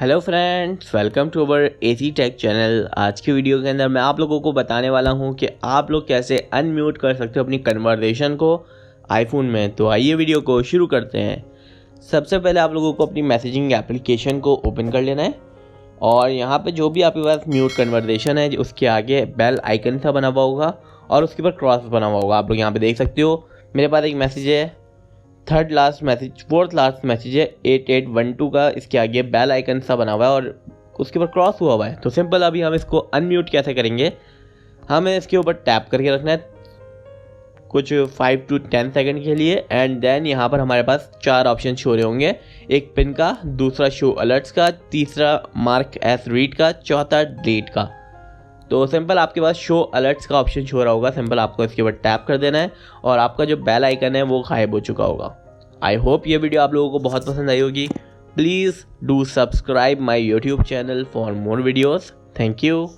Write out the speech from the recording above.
Hello friends, welcome to our AC tech channel. आज की video के अंदर मैं आप लोगों को बताने वाला हूं कि आप लोग कैसे अनम्यूट कर सकते हो अपनी कन्वर्सेशन को आईफोन में। तो आइए वीडियो को शुरू करते हैं। सबसे पहले आप लोगों को अपनी मैसेजिंग एप्लीकेशन को ओपन कर लेना है और यहाँ पे जो भी आपके पास म्यूट कन्वर्सेशन है उसके आगे बेल आइकन सा बना हुआ होगा और उसके ऊपर क्रॉस बना हुआ होगा। आप लोग यहाँ पे देख सकते हो मेरे पास एक मैसेज है, फोर्थ लास्ट मैसेज है 8812 का, इसके आगे बेल आइकन सा बना हुआ है और उसके ऊपर क्रॉस हुआ है। तो सिंपल अभी हम इसको अनम्यूट कैसे करेंगे, हमें इसके ऊपर टैप करके रखना है कुछ 5 to 10 सेकंड के लिए एंड देन यहाँ पर हमारे पास 4 ऑप्शन शो रहे होंगे, एक पिन का, दूसरा शो अलर्ट्स का, तीसरा मार्क एस रीड का, चौथा डिलीट का। तो सिंपल आपके पास शो अलर्ट्स का ऑप्शन शो रहा होगा, सिंपल आपको इसके ऊपर टैप कर देना है और आपका जो बेल आइकन है वो गायब हो चुका होगा। आई होप ये वीडियो आप लोगों को बहुत पसंद आई होगी। Please do subscribe my YouTube channel for more videos. Thank you.